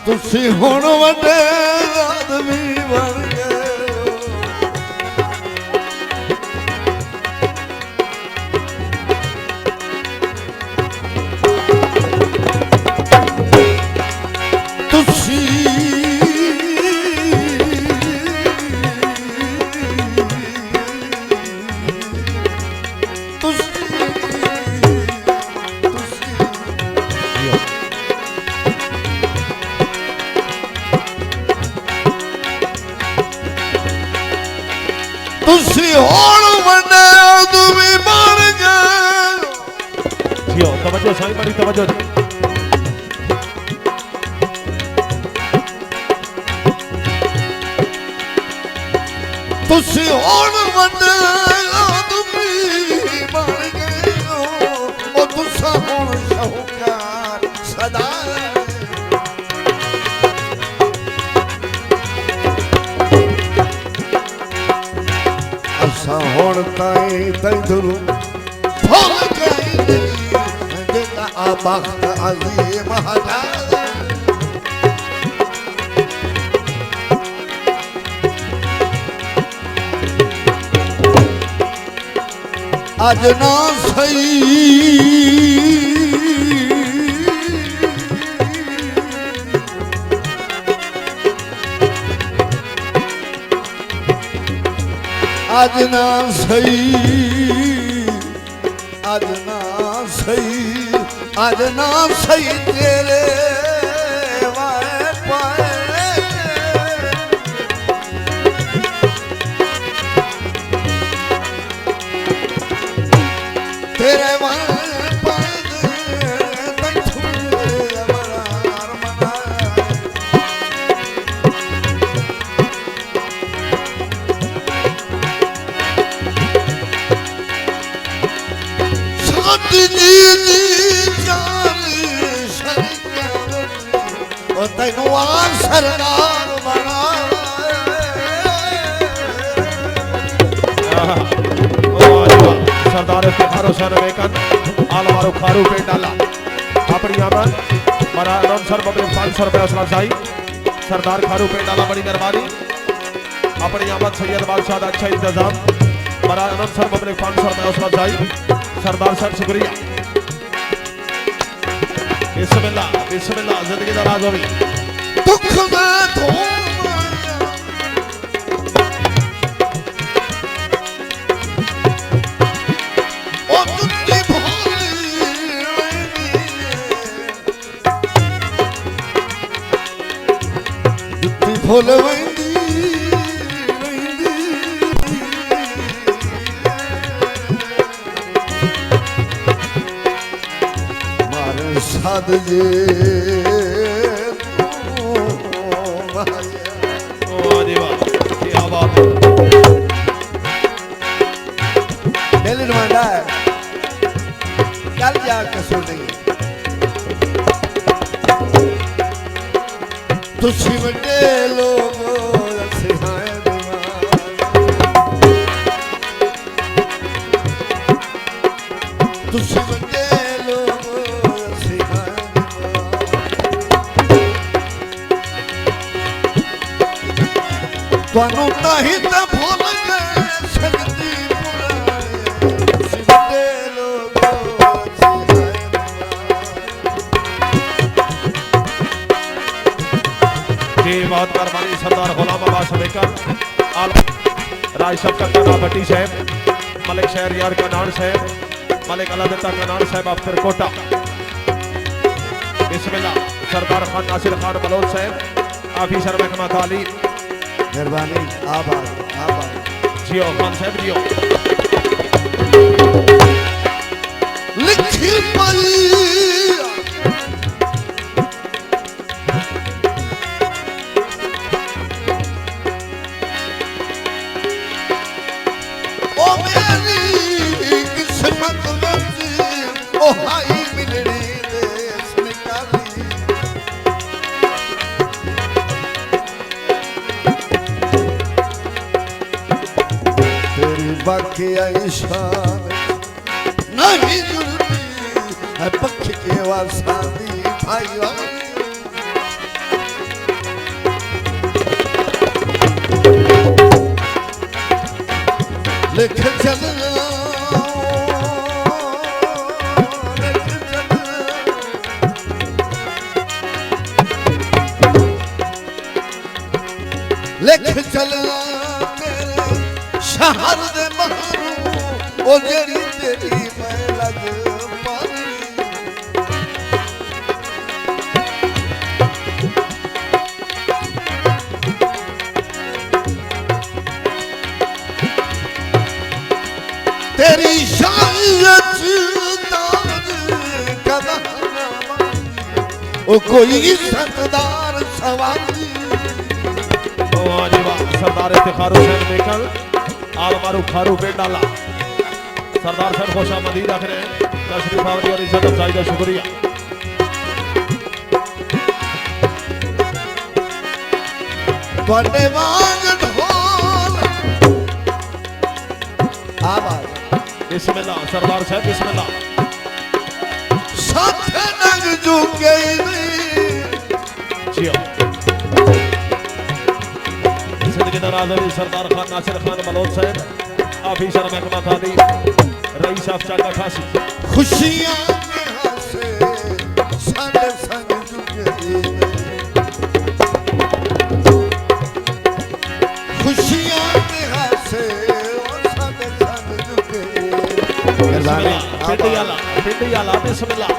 तुसी हुण वड्डे आदमी बन गए तुसी तुसी होण वड्डे आदमी बन गए जियो तवज्जो साईं बड़ी तवज्जो तुसी होण वड्डे आदमी बन गए ओ तुसा होण शाहूकार सदा असा होण ताईं तंदुरु फल गए जेका आबख्त अजीम हज़ार आज ना सही आज ना सही आज ना सही आज ना सही तेरे वाए पाए तेरे वाए पाए तंथुए अमरार मनाए साथ जी जान शरीक ओ तैनू आ सरदार बनाए सरदार इफ्तिखार हुसैन बेकन आलवारो खारू पे डाला अपनी आमद मरा अनाउंसर बबले 500 रुपए असला साई सरदार खारू पे डाला बड़ी मेहरबानी अपनी आमद सैयद बादशाह दा अच्छा इंतजाम मरा अनाउंसर बबले 500 रुपए असला साई सरदार सर शुक्रिया बिस्मिल्लाह जिंदगी दा राज होवी दुख में धो फुल वंदी मारे साध जे क्या बात है दिल नुमाइंदा है कल जाकर सुनेंगे तुसी वड्डे लोग सिहाए तुसी वड्डे लोग सिहाए तुहानू नहीं तो भूल गए सकती पुराने तुसी वड्डे लोग जी बहुत मेहरबानी सरदार गुलाम अब्बास बेकर आल राज शफकत का भट्टी साहब मलिक शहरियार कनान साहब मलिक अलादत्ता कनान साहब अफ्तर कोटा बिस्मिल्लाह सरदार खान नासिर खान बलोच साहब ऑफिसर महकमा तालीम मेहरबानी आबाद जियो खान साहब जियो लिखी पई बाकी शान न नहीं जुड़ती है पक्ष के वासानी भाई वाली। लिख चलना लिख चलना तेरे शहर दे महरू ओ जेड़ी तेरी मैं लग पानी। तेरी शायद ताज कदा ओ कोई सरदार सवारी। सरदार इफ्तिखार हुसैन मेकल आलमारू खारू पेट डाला। सरदार सर खुशामदीद रख रहे हैं, तशरीफ आवरी और इज्जत अफजाई का शुक्रिया। बड़े वांग ढोल आवाज बिस्मिल्लाह सरदार साहब बिस्मिल्लाह। साथ नग झुके जी नाज़रीन सरदार खान नासिर खान बलोच साहब ऑफिसर महकमा तालीम रईस अफचा का खासी। खुशियां में हंसे सारे संग झुके खुशियां में हंसे सारे संग झुके। पिंडियाला बिस्मिल्लाह।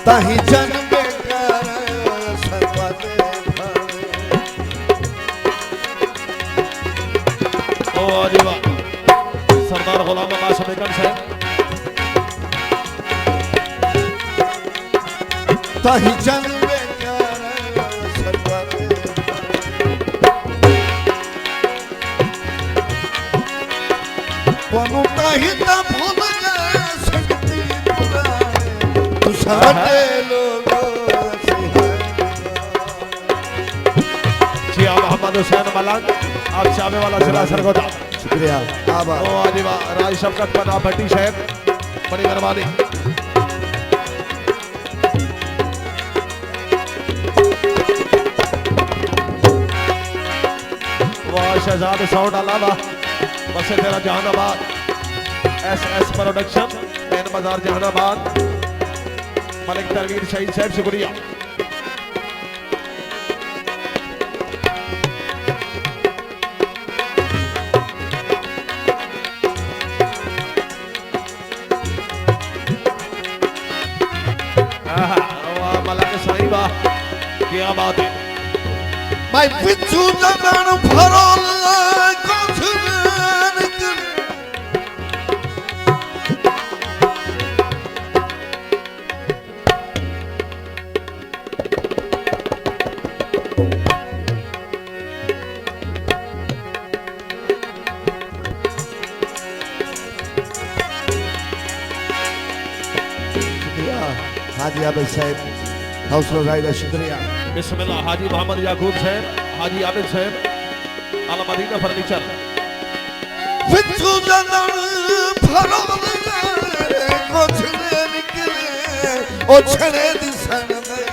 ताही जन बेकार सरवाते सरदार गुलाम अब्बास बेगम साहब ताही जन बेकार सरवाते कोनु ताही ता भूल गए सकती पुराने तू सारे लोगों से जी मोहम्मद हुसैन मलान आप चावे वाला जिला सरगोदा। शुक्रिया आभार। ओ आदिवा राज शफकत पना भट्टी साहब बड़ी मेहरबानी। वाह शहजाद साउंड अलावा बस तेरा जहानाबाद SS प्रोडक्शन मेन बाजार जहानाबाद मलिक तरवीर शहीद साहब शुक्रिया। क्या बात है मैं पिछू जगन भरोल कोथन शुक्रिया हाजी आबिद साहब हौसला अफजाई का शुक्रिया। बिस्मिल्लाह हाजी मोहम्मद याकूब साहब हाजी आबिद साहब आला मदीना फर्नीचर। पिछू जगन भरोल कोथन निकले ओ छड़े दिसन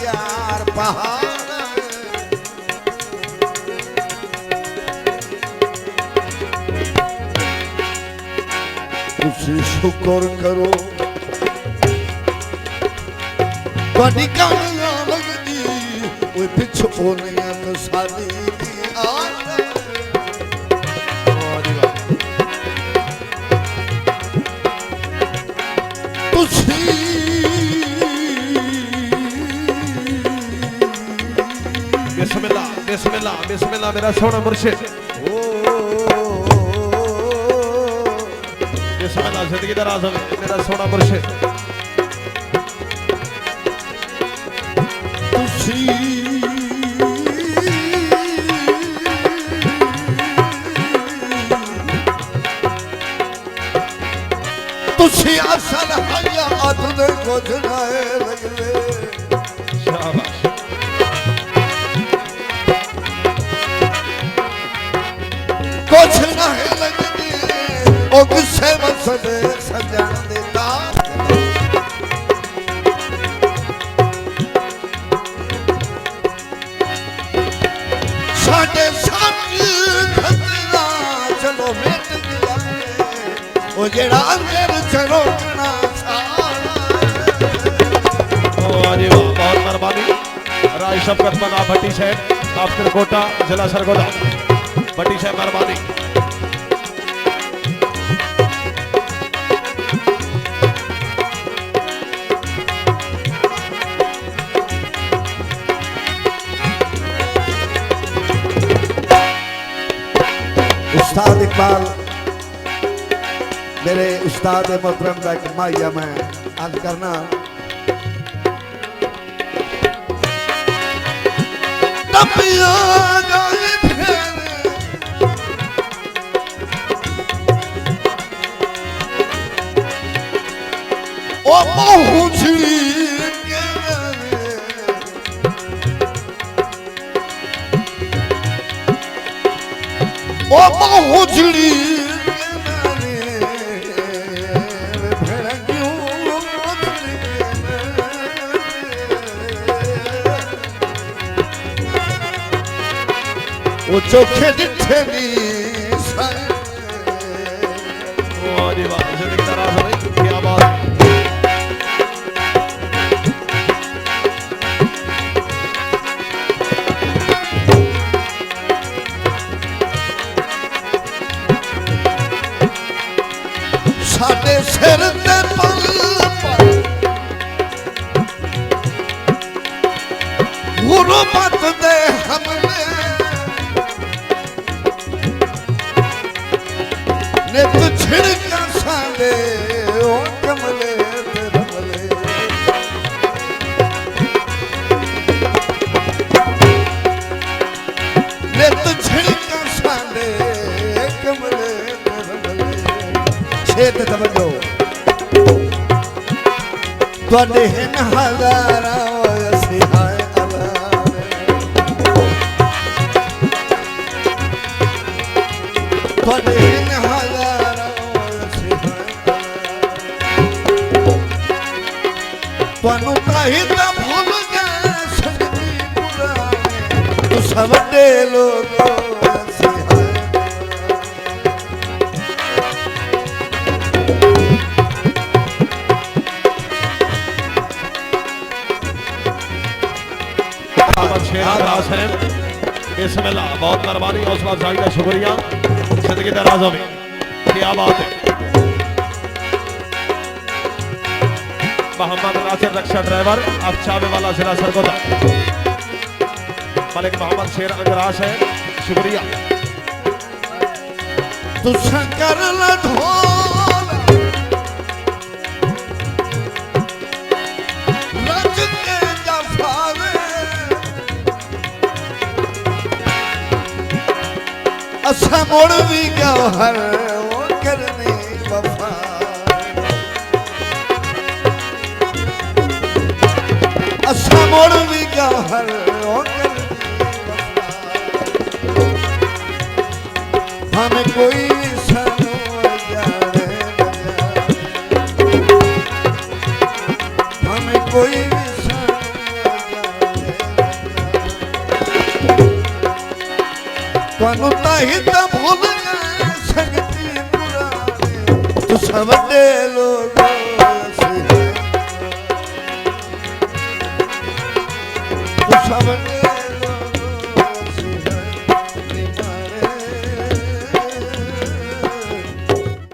यार पहाड़ तुसी शुक्र करो बड़ी गाना लगदी ओए पिछ ओनिया तो साली दी आदत। तुसी बिस्मिल्लाह बिस्मिल्लाह बिस्मिल्लाह मेरा सोना मुर्शिद। बिस्मिल्लाह जिंदगी दराज हो मेरा सोना मुर्शिद। तुसी असल हयात दे कुछ नाए लगले शाबाश कुछ नाए लगदी ओ किसे मसद सजन दे ता जेड़ा अंदर चरोकना वाह जी वाह, बहुत मेहरबानी। राय शफकत मना भट्टी साहब, आफ्टर कोटा, जिला सरगोदा। भट्टी साहब मेहरबानी। उस्ताद इकबाल मेरे उस्ताद मोहतरम का एक माहिया मैं आज करना तपिया जाए फिर ओ पहुंचली ओ पहुंचली वो चोखे दिखे नी वाह जी वाह, जिंदगी का राज भाई, क्या बात है। साडे सिर ते पल गुरबत दे हमने नित छिड़का साडे ओ कमले ते रमले नित छिड़का साडे कमले ते रमले छेत तवज्जो तुहाडे हिन हज़ारां असी हाय तुहाडे हिन हज़ारां असी हाय तुहानू ताही तां भुल गए संगती पुराने तुसां वड्डे लोगो असी हाय शेर अंगराज साहब, बिस्मिल्लाह, बहुत मेहरबानी, हौसला अफजाई का शुक्रिया। जिंदगी दराजों में क्या बात है। मोहम्मद नासिर रक्षा ड्राइवर, अब चावे वाला जिला सरगोदा। मलिक मोहम्मद शेर अंगराज है, शुक्रिया। तुसां कर ला ढोल रज के जफावे असा मोड़ भी गौहर वो करनी वफा असा मोड़ भी गौहर वो करनी वफा हमें कोई सनो जाने न जाने हमें कोई सनो जाने तुहानू ताही तां भुल गए संगती पुराने तुसां वड्डे लोगो असी तुसां वड्डे